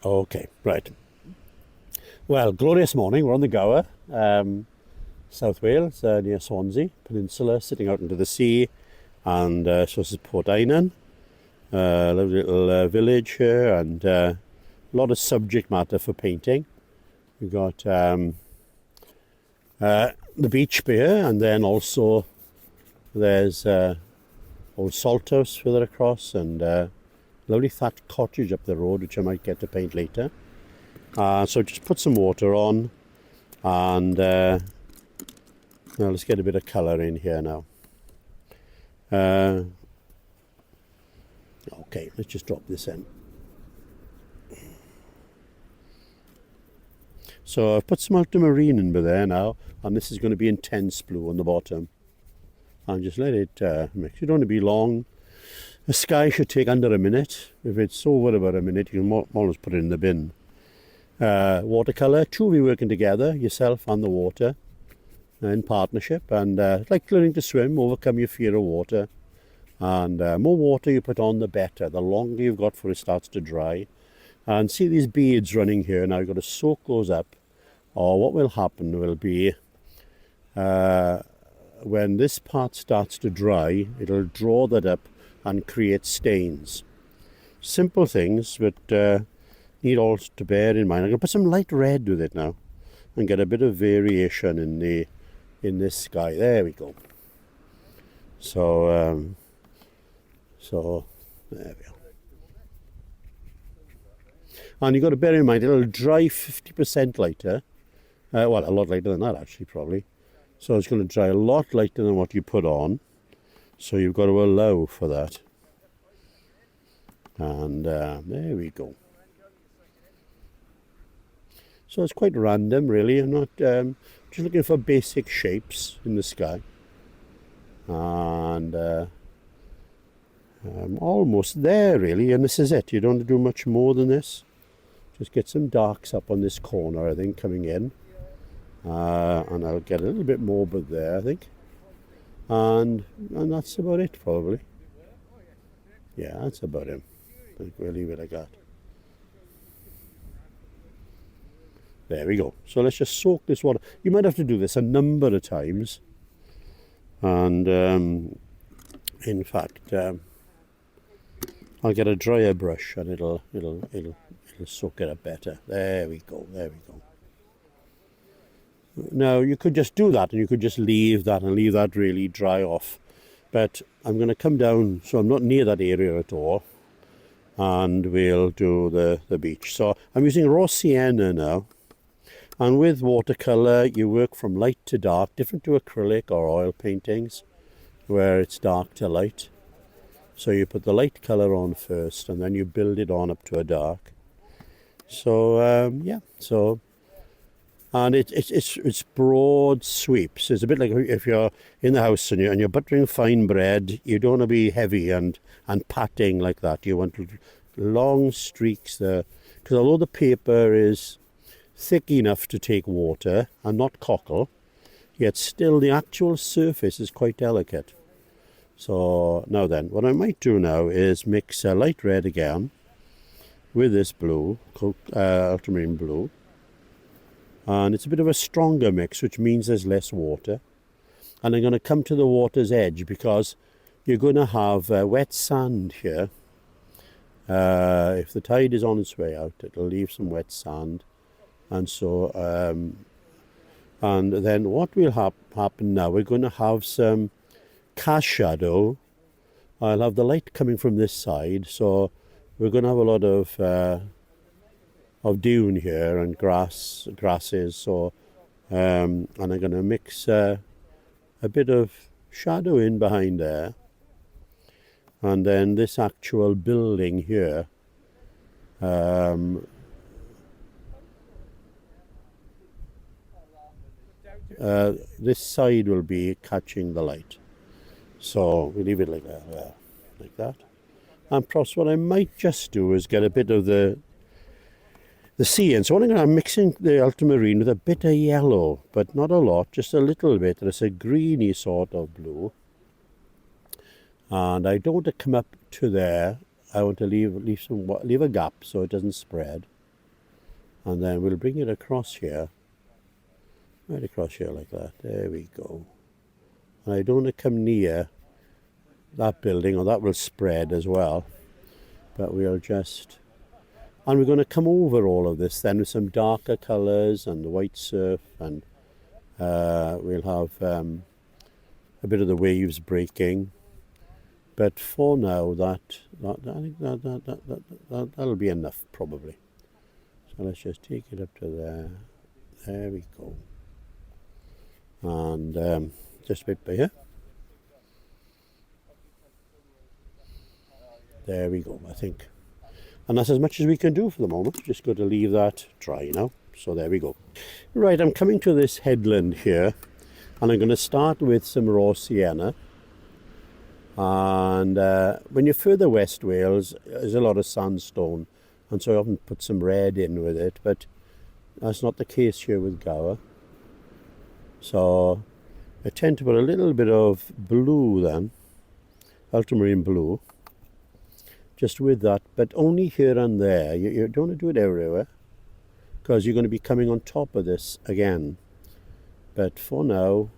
Okay, right. Well, glorious morning. We're on the Gower, South Wales, near Swansea Peninsula, sitting out into the sea. And so this is Port Eynon, a lovely little village here, and a lot of subject matter for painting. We've got the beach here, and then also there's old salt house further across, and lovely thatched cottage up the road, which I might get to paint later. So just put some water on, and now let's get a bit of colour in here now. Okay, let's just drop this in. So I've put some ultramarine in there now, and this is going to be intense blue on the bottom. And just let it mix. You don't want to be long. The sky should take under a minute. If it's over about a minute, you can almost put it in the bin. Watercolour, two of you working together, yourself and the water, in partnership. And like learning to swim, overcome your fear of water. And more water you put on, the better. The longer you've got before it starts to dry. And see these beads running here. Now you've got to soak those up. Or what will happen will be, when this part starts to dry, it'll draw that up and create stains. Simple things, but need all to bear in mind. I'm going to put some light red with it now and get a bit of variation in this sky. There we go. So there we are. And you've got to bear in mind it'll dry 50% lighter. Well, a lot lighter than that actually, probably. So it's going to dry a lot lighter than what you put on. So you've got to allow for that. And there we go. So it's quite random, really. I'm not just looking for basic shapes in the sky. And I'm almost there, really. And this is it. You don't have to do much more than this. Just get some darks up on this corner, I think, coming in. And I'll get a little bit more but there, I think. And that's about it, probably. Yeah, that's about it. I think we'll leave it like that. There we go. So let's just soak this water. You might have to do this a number of times. And in fact, I'll get a drier brush and it'll soak it up better. There we go. There we go. Now you could just do that, and you could just leave that and leave that really dry off. But I'm going to come down, so I'm not near that area at all, and we'll do the beach. So I'm using raw sienna now, and with watercolour you work from light to dark, different to acrylic or oil paintings, where it's dark to light. So you put the light colour on first, and then you build it on up to a dark. So yeah, so. And it's broad sweeps. It's a bit like if you're in the house and you're buttering fine bread, you don't want to be heavy and patting like that. You want long streaks there. Because although the paper is thick enough to take water and not cockle, yet still the actual surface is quite delicate. So now then, what I might do now is mix a light red again with this blue, ultramarine blue. And it's a bit of a stronger mix, which means there's less water. And I'm going to come to the water's edge because you're going to have wet sand here. If the tide is on its way out, it'll leave some wet sand. And so, and then what will happen now, we're going to have some cast shadow. I'll have the light coming from this side, so we're going to have a lot of dune here and grasses, so and I'm going to mix a bit of shadow in behind there, and then this actual building here, this side will be catching the light, so we leave it like that, and perhaps what I might just do is get a bit of the sea. And so I'm mixing the ultramarine with a bit of yellow, but not a lot, just a little bit. It's a greeny sort of blue. And I don't want to come up to there. I want to leave a gap so it doesn't spread. And then we'll bring it across here, right across here like that. There we go. And I don't want to come near that building, or that will spread as well. But we'll just, and we're going to come over all of this then with some darker colours and the white surf, and we'll have a bit of the waves breaking. But for now, I think that'll be enough probably. So let's just take it up to there. There we go. And just a bit by here. There we go, I think. And that's as much as we can do for the moment. Just got to leave that dry now. So there we go. Right, I'm coming to this headland here, and I'm going to start with some raw sienna. And when you're further west Wales, there's a lot of sandstone, and so I often put some red in with it, but that's not the case here with Gower. So I tend to put a little bit of blue then, ultramarine blue, just with that, but only here and there. You don't want to do it everywhere, because you're going to be coming on top of this again. But for now,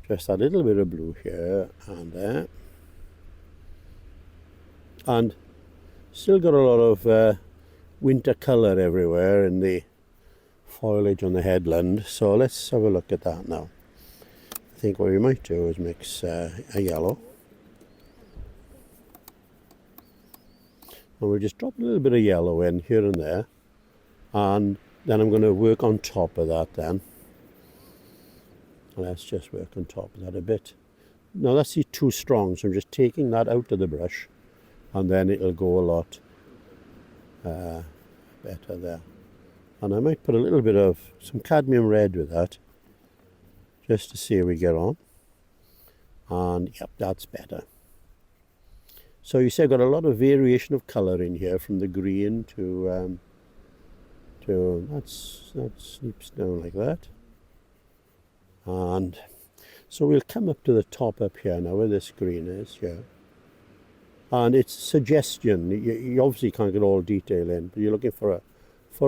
just a little bit of blue here and there. And still got a lot of winter colour everywhere in the foliage on the headland. So let's have a look at that now. I think what we might do is mix a yellow. And we'll just drop a little bit of yellow in here and there. And then I'm going to work on top of that then. Let's just work on top of that a bit. Now that's too strong, so I'm just taking that out of the brush, and then it'll go a lot better there. And I might put a little bit of some cadmium red with that, just to see how we get on. And yep, that's better. So you see I've got a lot of variation of colour in here, from the green to that sneaks down like that. And so we'll come up to the top up here now, where this green is here. And it's suggestion. You obviously can't get all detail in, but you're looking for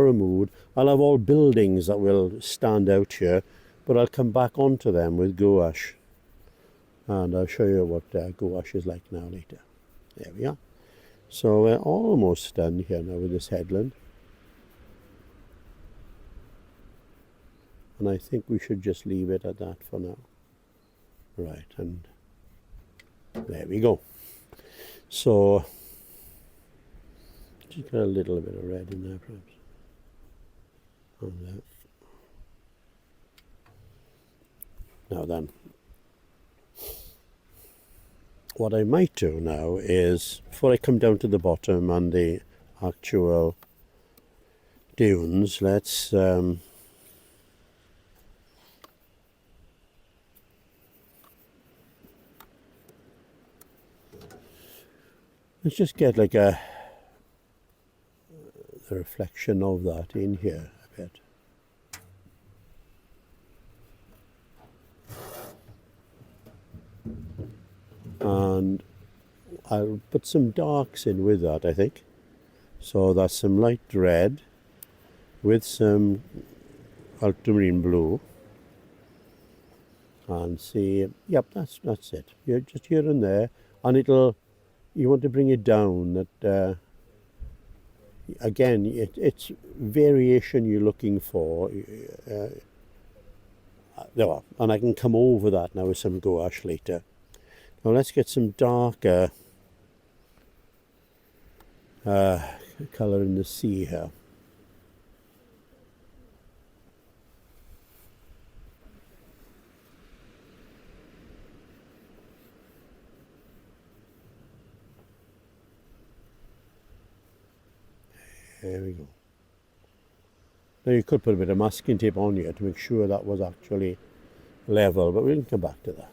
a mood. I'll have all buildings that will stand out here, but I'll come back onto them with gouache. And I'll show you what gouache is like now later. There we are. So we're almost done here now with this headland. And I think we should just leave it at that for now. Right, and there we go. So, just got a little bit of red in there perhaps. On that. Now then, what I might do now is, before I come down to the bottom and the actual dunes, let's just get like the reflection of that in here a bit. And I'll put some darks in with that, I think. So that's some light red with some ultramarine blue. And see, yep, that's it. You're just here and there, and you want to bring it down. That again, it's variation you're looking for. And I can come over that now with some gouache later. Now let's get some darker colour in the sea here. There we go. Now you could put a bit of masking tape on here to make sure that was actually level, but we can come back to that.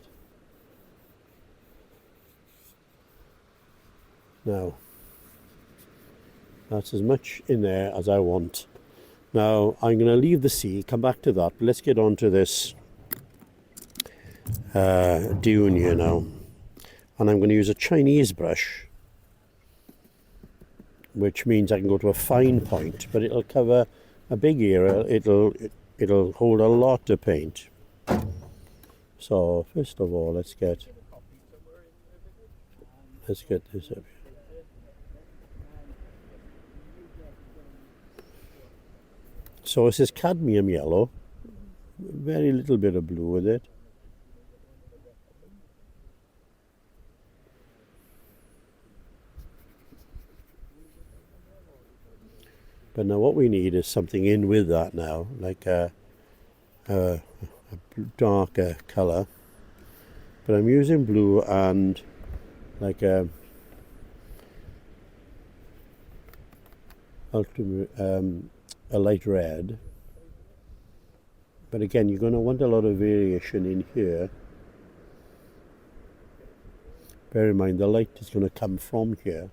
Now, that's as much in there as I want. Now, I'm going to leave the sea, come back to that, but let's get on to this dune here now. And I'm going to use a Chinese brush. which means I can go to a fine point, but it'll cover a big area. It'll hold a lot of paint. So first of all, let's get this up here. So this is cadmium yellow, very little bit of blue with it. But now what we need is something in with that now, like a darker colour. But I'm using blue and like a light red. But again, you're going to want a lot of variation in here. Bear in mind the light is going to come from here.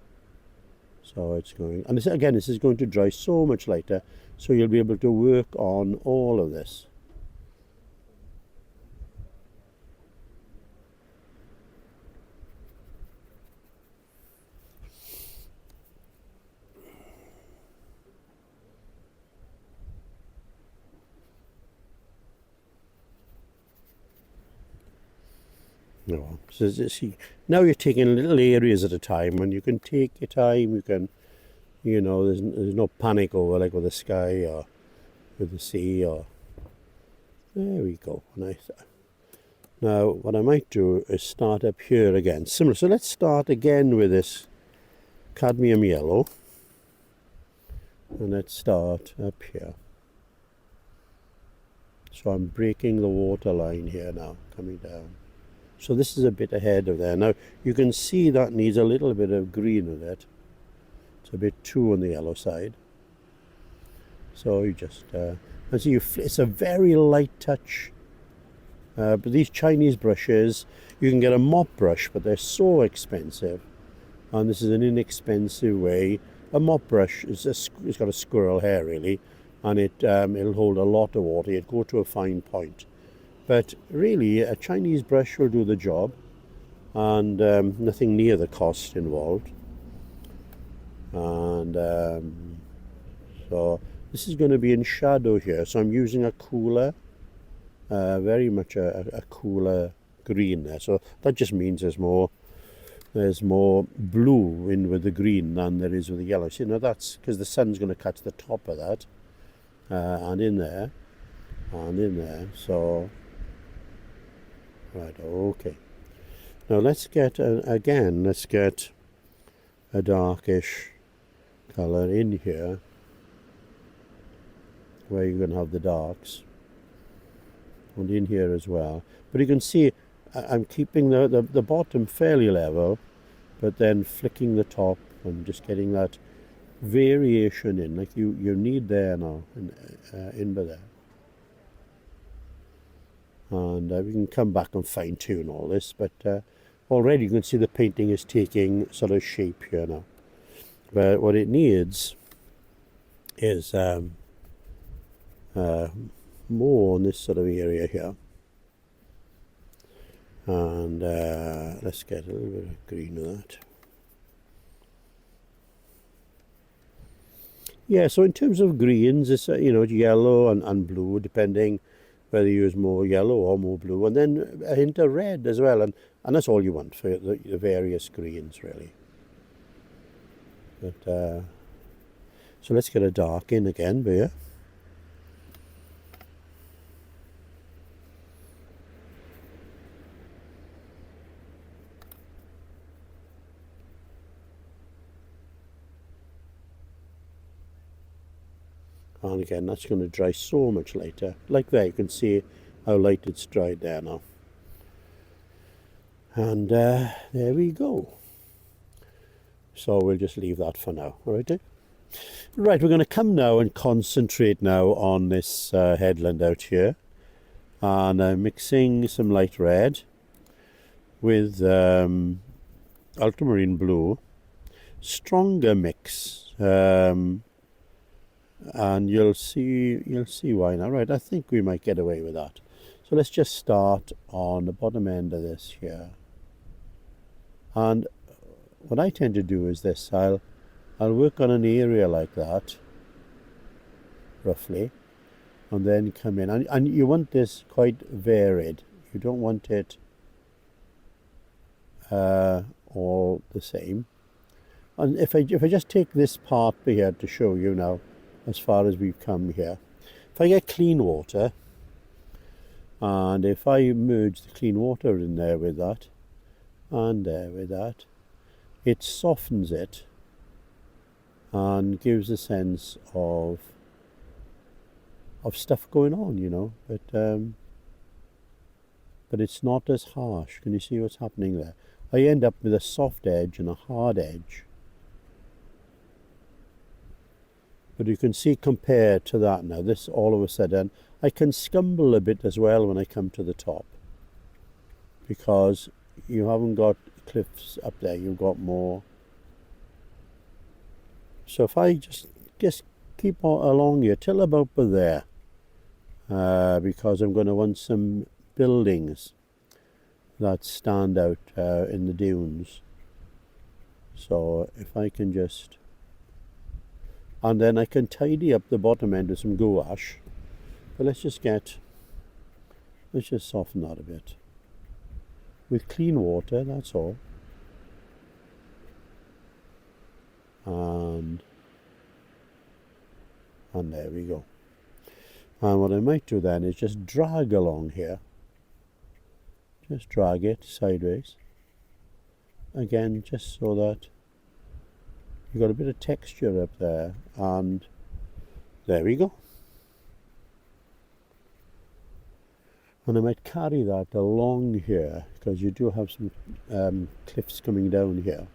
So it's going, and this is going to dry so much later, so you'll be able to work on all of this. No, so see, now you're taking little areas at a time, and you can take your time. You can, there's no panic over like with the sky or with the sea or. There we go. Nice. Now what I might do is start up here again, similar. So let's start again with this cadmium yellow, and let's start up here. So I'm breaking the water line here now, coming down. So this is a bit ahead of there. Now you can see that needs a little bit of green in it. It's a bit too on the yellow side. So you just, and see, it's a very light touch. But these Chinese brushes, you can get a mop brush, but they're so expensive. And this is an inexpensive way. A mop brush it's got a squirrel hair really, and it'll hold a lot of water. It'll go to a fine point. But really, a Chinese brush will do the job, and nothing near the cost involved. And so this is going to be in shadow here, so I'm using a cooler, very much a cooler green there. So that just means there's more blue in with the green than there is with the yellow. So, that's because the sun's going to catch the top of that, and in there, and in there. So. Right, okay. Now let's get, let's get a darkish colour in here, where you're going to have the darks, and in here as well. But you can see I'm keeping the bottom fairly level, but then flicking the top and just getting that variation in, like you need there now, in by there. And we can come back and fine tune all this, but already you can see the painting is taking sort of shape here now. But what it needs is more on this sort of area here. And let's get a little bit of green of that. Yeah, so in terms of greens, it's yellow and blue, depending whether you use more yellow or more blue, and then a hint of red as well, and that's all you want for the various greens really. But so let's get a dark in again here. And again, that's going to dry so much later. Like there, you can see how light it's dried there now. And there we go. So we'll just leave that for now, all right? Right, we're going to come now and concentrate now on this headland out here. And I'm mixing some light red with ultramarine blue. Stronger mix. And you'll see why now. Right, I think we might get away with that. So let's just start on the bottom end of this here. And what I tend to do is this, I'll I'll work on an area like that, roughly, and then come in. And you want this quite varied. You don't want it all the same. And if I just take this part here to show you now, as far as we've come here, if I get clean water, and if I merge the clean water in there with that, and there with that, it softens it and gives a sense of stuff going on, you know, but it's not as harsh. Can you see what's happening there? I end up with a soft edge and a hard edge. But you can see compared to that now, this all of a sudden, I can scumble a bit as well when I come to the top, because you haven't got cliffs up there, you've got more. So if I just keep along here till about there, because I'm going to want some buildings that stand out in the dunes. So if I can just, and then I can tidy up the bottom end with some gouache. But let's just soften that a bit with clean water, that's all. And there we go. And what I might do then is just drag along here. Just drag it sideways. Again, just so that you've got a bit of texture up there. And there we go. And I might carry that along here, because you do have some cliffs coming down here.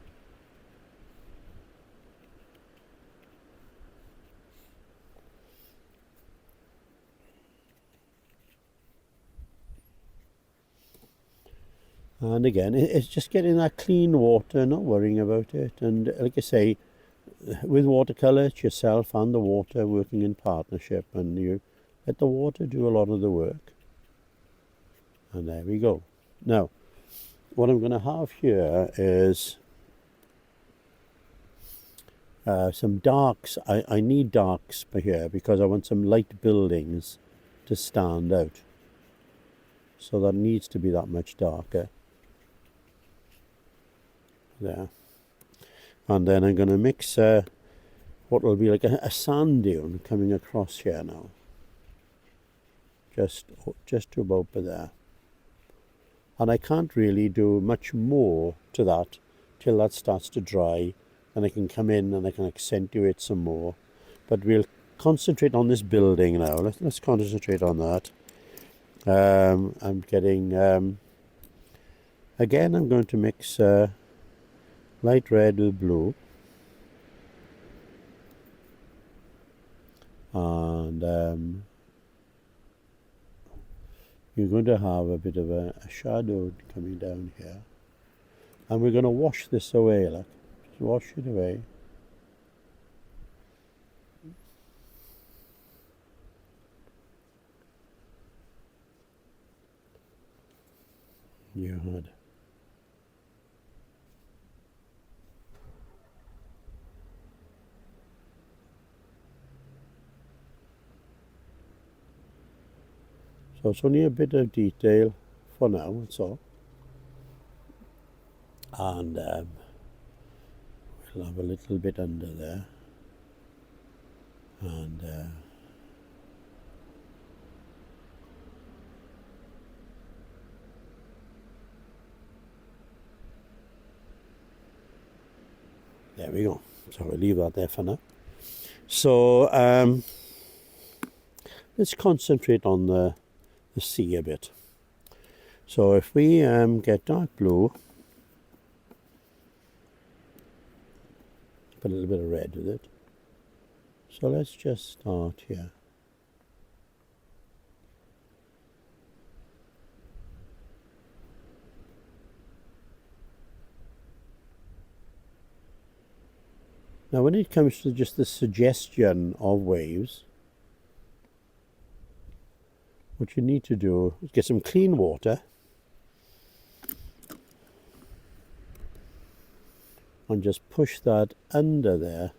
And again, it's just getting that clean water, not worrying about it. And like I say, with watercolour, it's yourself and the water working in partnership, and you let the water do a lot of the work. And there we go. Now, what I'm going to have here is some darks. I need darks here because I want some light buildings to stand out. So that needs to be that much darker. There. And then I'm going to mix what will be like a sand dune coming across here now. Just to about there. And I can't really do much more to that till that starts to dry, and I can come in and I can accentuate some more. But we'll concentrate on this building now. Let's concentrate on that. I'm getting, again, I'm going to mix light red with blue. And you're going to have a bit of a shadow coming down here. And we're going to wash this away, like, just wash it away. You had. So it's only a bit of detail for now, that's all. And we'll have a little bit under there. And there we go. So we'll leave that there for now. So let's concentrate on the sea a bit. So if we get dark blue, put a little bit of red with it. So let's just start here. Now when it comes to just the suggestion of waves, what you need to do is get some clean water and just push that under there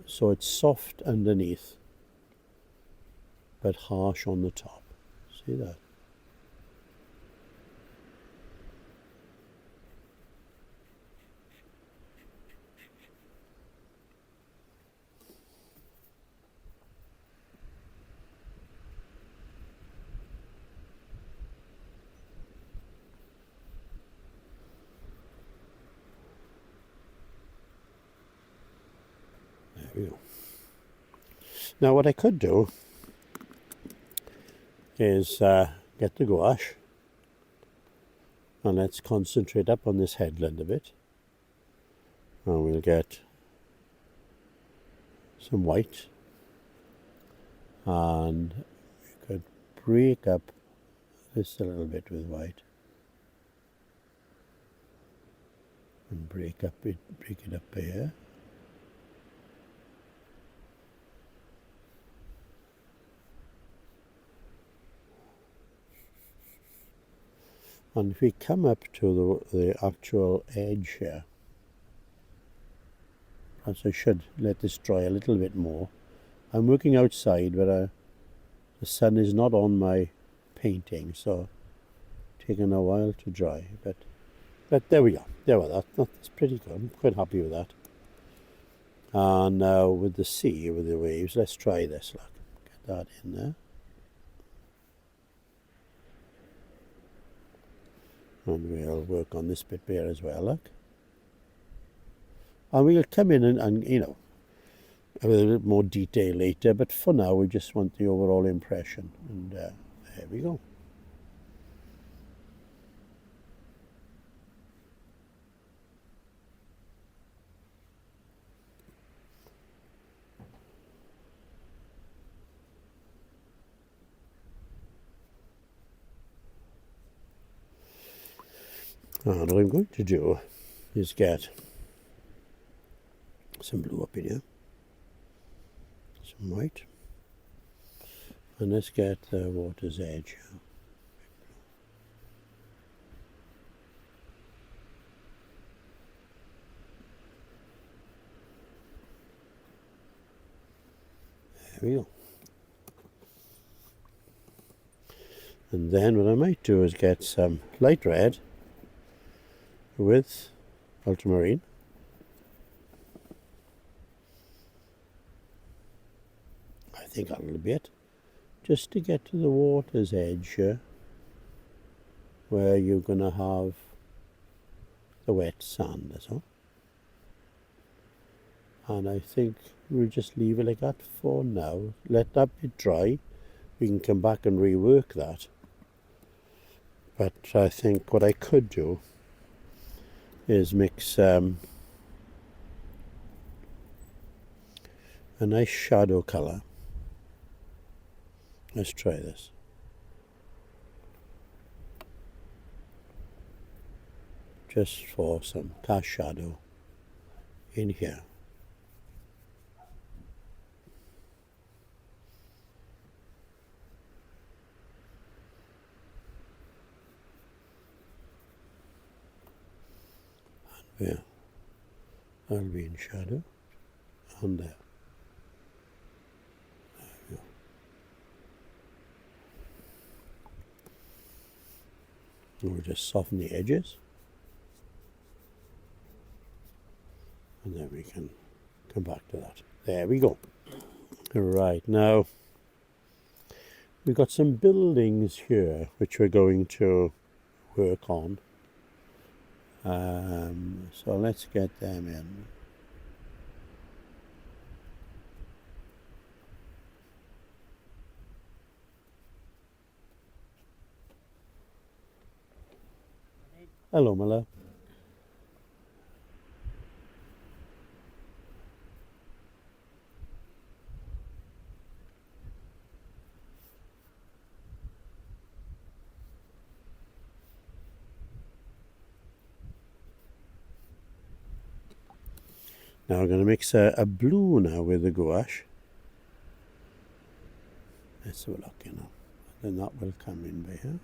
so it's soft underneath but harsh on the top. See that? There we go. Now what I could do is get the gouache and let's concentrate up on this headland a bit, and we'll get some white, and we could break up this a little bit with white and break it up here. And if we come up to the actual edge here, perhaps I should let this dry a little bit more. I'm working outside, but the sun is not on my painting, so it's taken a while to dry. But there we go. There we go. That's pretty good. I'm quite happy with that. And now with the sea, with the waves, let's try this. Look, get that in there. And we'll work on this bit here as well, look. And we'll come in and you know, a little bit more detail later, but for now we just want the overall impression. And there we go. And what I'm going to do is get some blue up in here, some white, and let's get the water's edge. There we go. And then what I might do is get some light red with ultramarine. I think a little bit, just to get to the water's edge here, where you're going to have the wet sand, that's all. And I think we'll just leave it like that for now. Let that bit dry. We can come back and rework that. But I think what I could do is mix a nice shadow colour. Let's try this. Just for some cast shadow in here. And there, that'll be in shadow, and there. And we'll just soften the edges, and then we can come back to that. There we go. Right, now we've got some buildings here which we're going to work on. So let's get them in. Hello, my love. Now we're going to mix a blue now with the gouache. Let's have a look, you know. Then that will come in by here.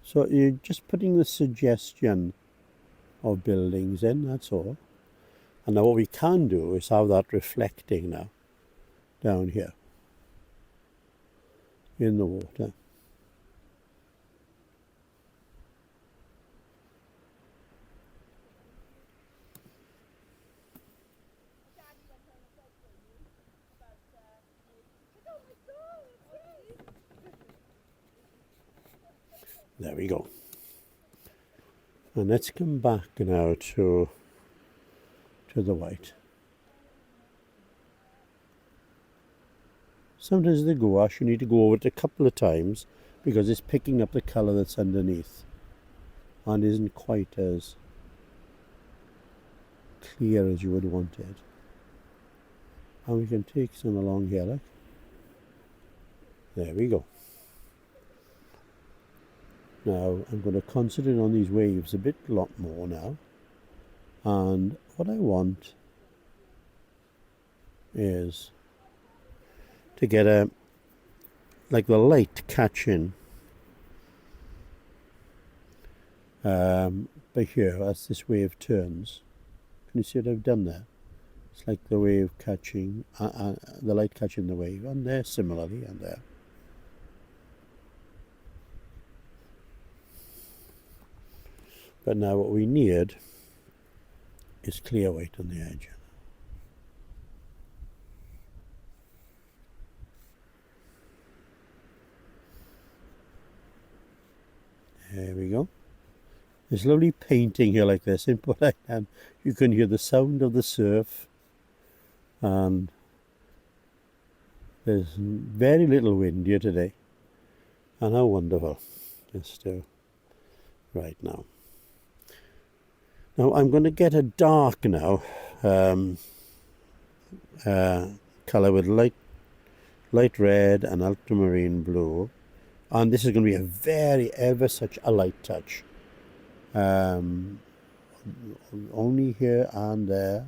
So you're just putting the suggestion of buildings in, that's all. And now what we can do is have that reflecting now down here in the water. There we go. And let's come back now to the white. Sometimes the gouache you need to go over it a couple of times because it's picking up the colour that's underneath and isn't quite as clear as you would want it. And we can take some along here, like. There we go. Now I'm going to concentrate on these waves a lot more now, and what I want is to get like the light catching by here as this wave turns. Can you see what I've done there? It's like the wave catching, the light catching the wave, and there similarly, and there. But now what we need is clear white on the edge. There we go. There's lovely painting here like this in Port Cynon. You can hear the sound of the surf, and there's very little wind here today. And how wonderful. Just right now. Now I'm going to get a dark now colour with light red and ultramarine blue, and this is going to be a very ever such a light touch, only here and there.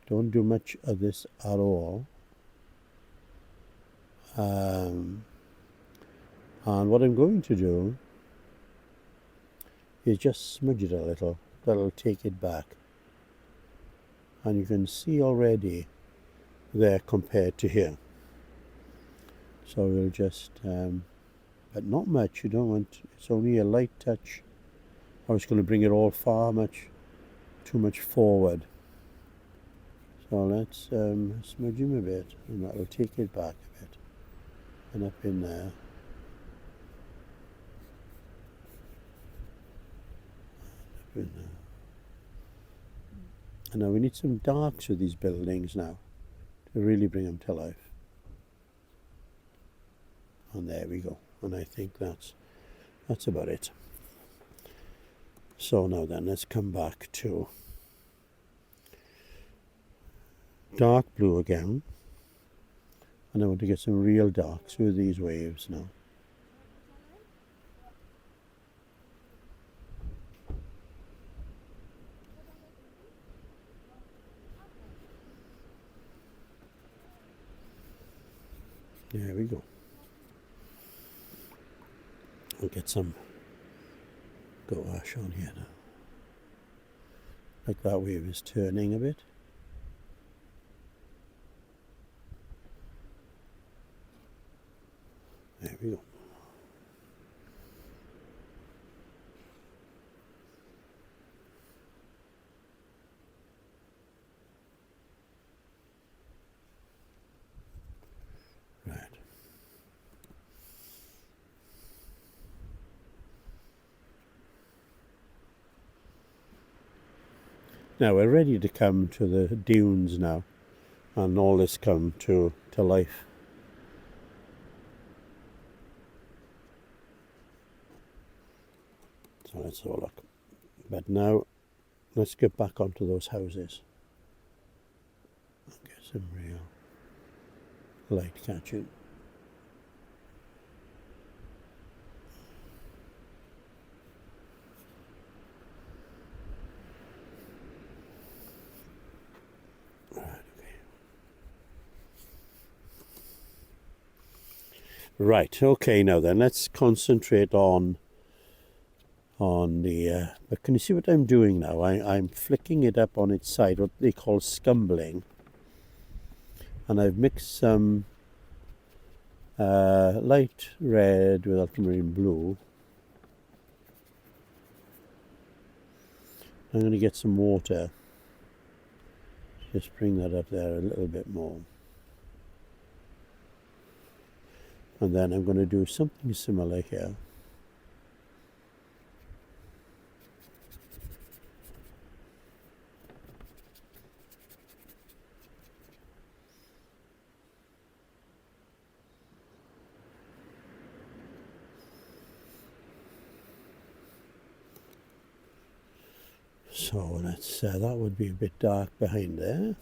Don't do much of this at all. And what I'm going to do is just smudge it a little. That'll take it back, and you can see already there compared to here. So we'll just but not much. You don't want, it's only a light touch. I was going to bring it all too much forward. So let's smudge him a bit, and that'll take it back a bit, and up in there. And now we need some darks with these buildings now to really bring them to life. And there we go. And I think that's about it. So now then, let's come back to dark blue again. And I want to get some real darks with these waves now. There we go. I'll get some gouache on here now. Like that wave is turning a bit. There we go. Right. Now we're ready to come to the dunes now, and all this come to life. So let's have a look. But now let's get back onto those houses and get some real light catching. Right, okay, now then let's concentrate on on the, but can you see what I'm doing now? I'm flicking it up on its side, what they call scumbling. And I've mixed some light red with ultramarine blue. I'm going to get some water. Just bring that up there a little bit more. And then I'm going to do something similar here. So let's, that would be a bit dark behind there.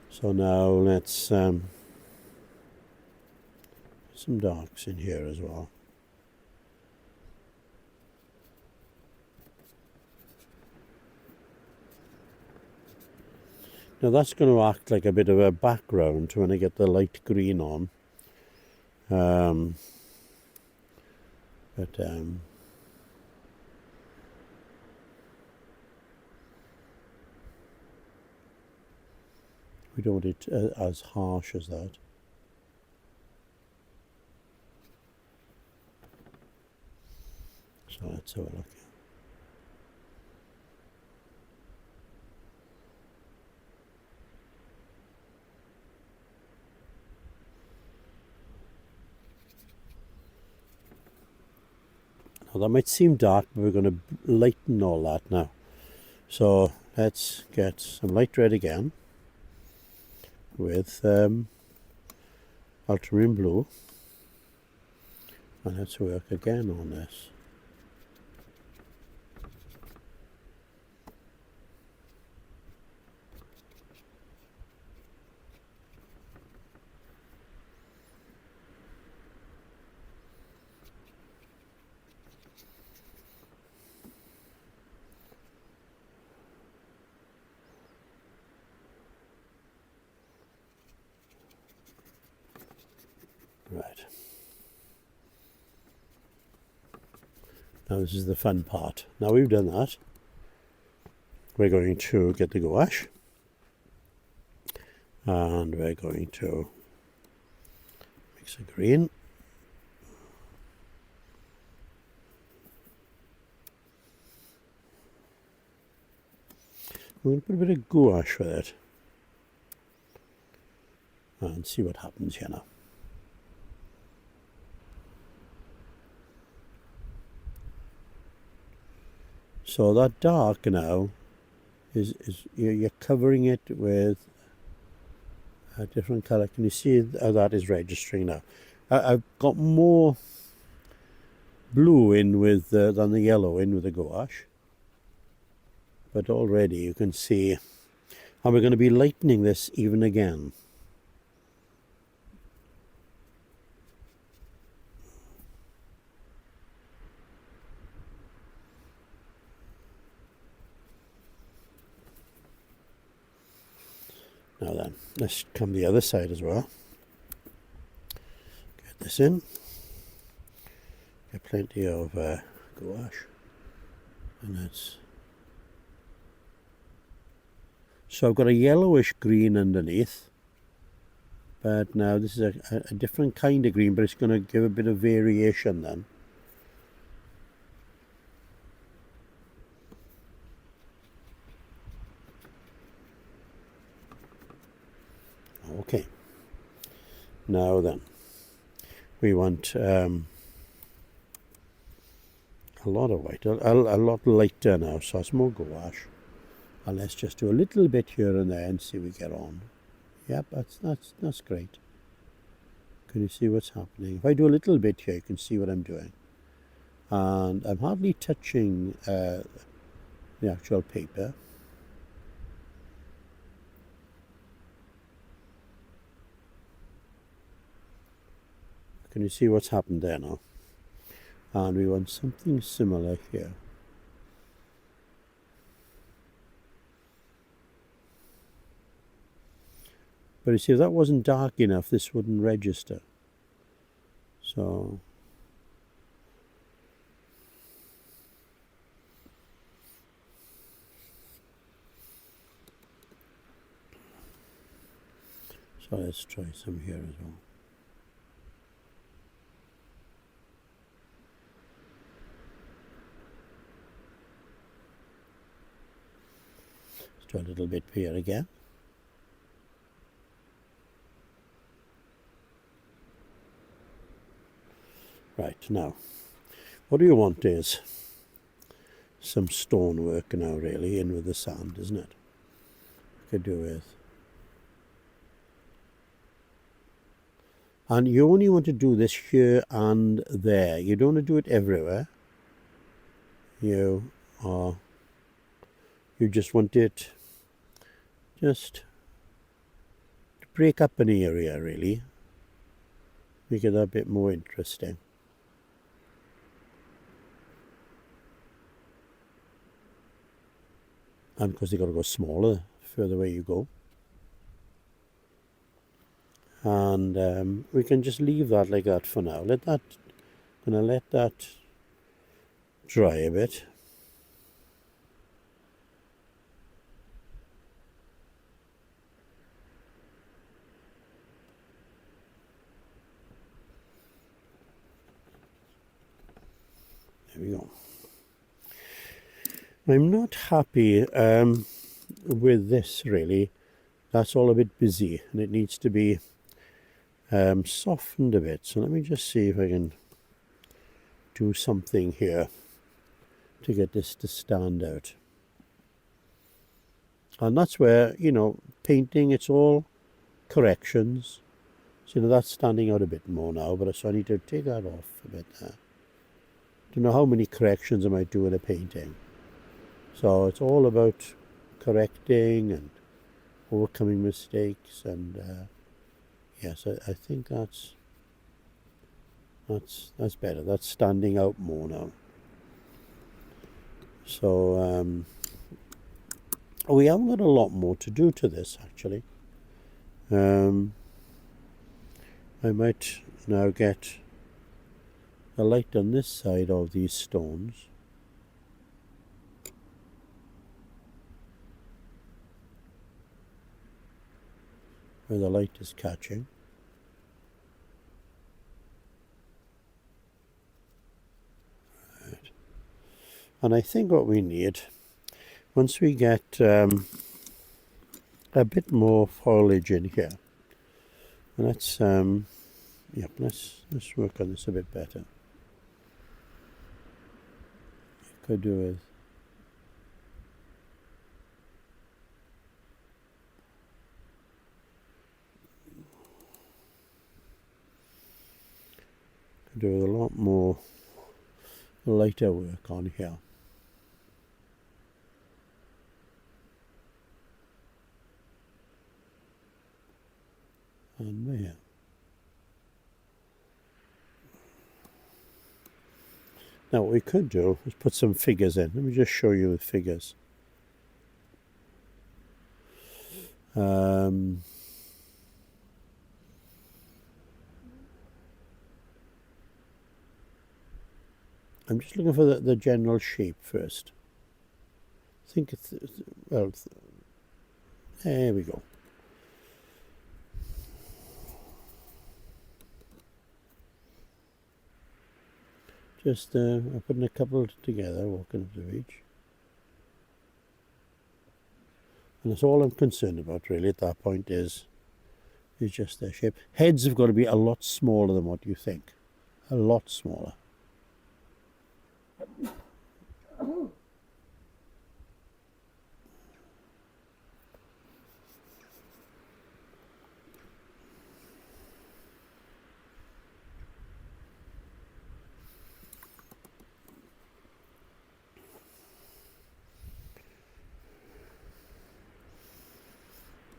So now let's some darks in here as well. Now that's going to act like a bit of a background when I get the light green on. We don't want it as harsh as that. So let's have a look. Now that might seem dark, but we're going to lighten all that now. So let's get some light red again with ultramarine blue, and let's work again on this. Right. Now this is the fun part. Now we've done that, we're going to get the gouache and we're going to mix a green. We're going to put a bit of gouache with it and see what happens here now. So that dark now is you're covering it with a different colour. Can you see how that is registering now? I've got more blue in with than the yellow in with the gouache, but already you can see, and we're going to be lightening this even again. Now then, let's come the other side as well. Get this in. Get plenty of gouache. And that's... So I've got a yellowish green underneath. But now this is a different kind of green, but it's going to give a bit of variation then. Okay, now then, we want a lot of white, a lot lighter now, so it's more gouache. And let's just do a little bit here and there and see we get on. Yep, that's great. Can you see what's happening? If I do a little bit here, you can see what I'm doing. And I'm hardly touching the actual paper. Can you see what's happened there now? And we want something similar here. But you see, if that wasn't dark enough, this wouldn't register. So So let's try some here as well. Let's try a little bit here again. Right, now, what do you want is some stonework now, really, in with the sand, isn't it? Could do with. And you only want to do this here and there. You don't want to do it everywhere. You just want it just to break up an area, really. Make it a bit more interesting. And because they've got to go smaller the further away you go. And we can just leave that like that for now. Gonna let that dry a bit. There we go. I'm not happy with this, really. That's all a bit busy and it needs to be softened a bit. So let me just see if I can do something here to get this to stand out. And that's where, painting, it's all corrections. So, that's standing out a bit more now, but so I need to take that off a bit there. Don't know how many corrections I might do in a painting. So it's all about correcting and overcoming mistakes, and yes, I think that's better. That's standing out more now. So we haven't got a lot more to do to this, actually. I might now get a light on this side of these stones. Where the light is catching. Right. And I think what we need, once we get a bit more foliage in here, and let's work on this a bit better. Could do with a lot more lighter work on here. And there. Now what we could do is put some figures in. Let me just show you the figures. I'm just looking for the general shape first. I think it's, well, there we go. Just I'm putting a couple together, walking up the beach. And that's all I'm concerned about, really, at that point is just their shape. Heads have got to be a lot smaller than what you think. A lot smaller.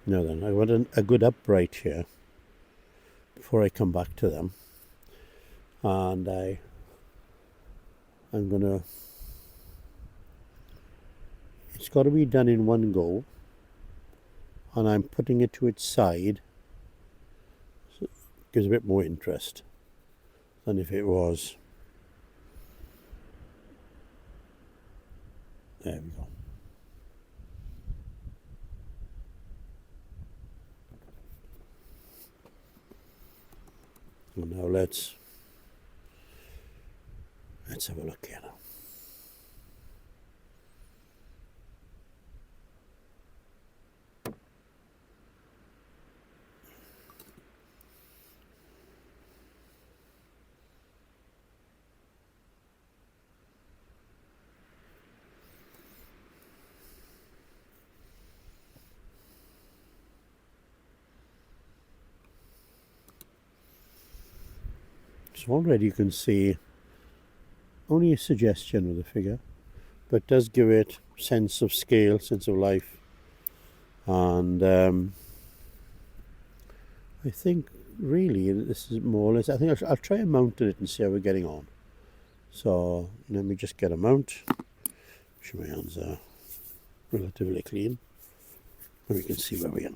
Now then, I want a good upright here before I come back to them. And I'm gonna, it's got to be done in one go, and I'm putting it to its side, so it gives a bit more interest than if it was. There we go. And now let's have a look here now. So already you can see only a suggestion of the figure, but does give it sense of scale, sense of life. And I think really this is more or less, I think I'll try and mount it and see how we're getting on. So let me just get a mount. Sure, my hands are relatively clean, and we can see where we are.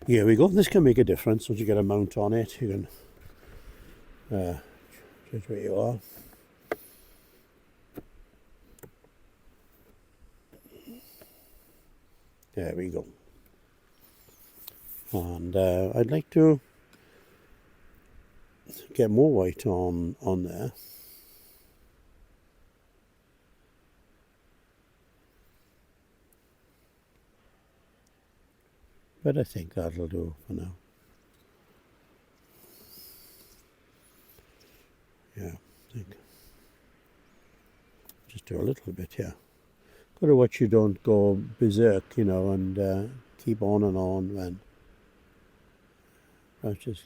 Here we go. This can make a difference once you get a mount on it. You can judge where you are. There we go. And I'd like to get more white on there. But I think that'll do for now. Yeah, I think. Just do a little bit here. Got to watch you don't go berserk, you know, and keep on and on when. I just.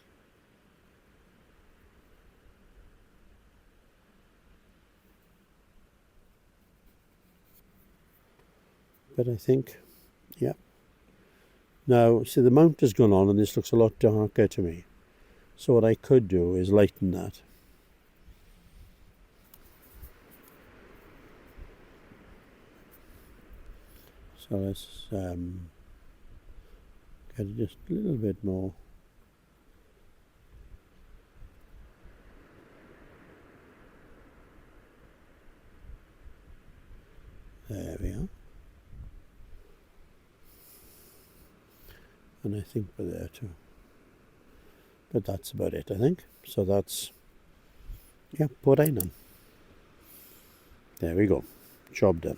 But I think, yeah. Now, see, the mount has gone on and this looks a lot darker to me. So what I could do is lighten that. So let's get just a little bit more. There we are. And I think we're there too. But that's about it, I think. So that's, yeah, Port Cynon. There we go. Job done.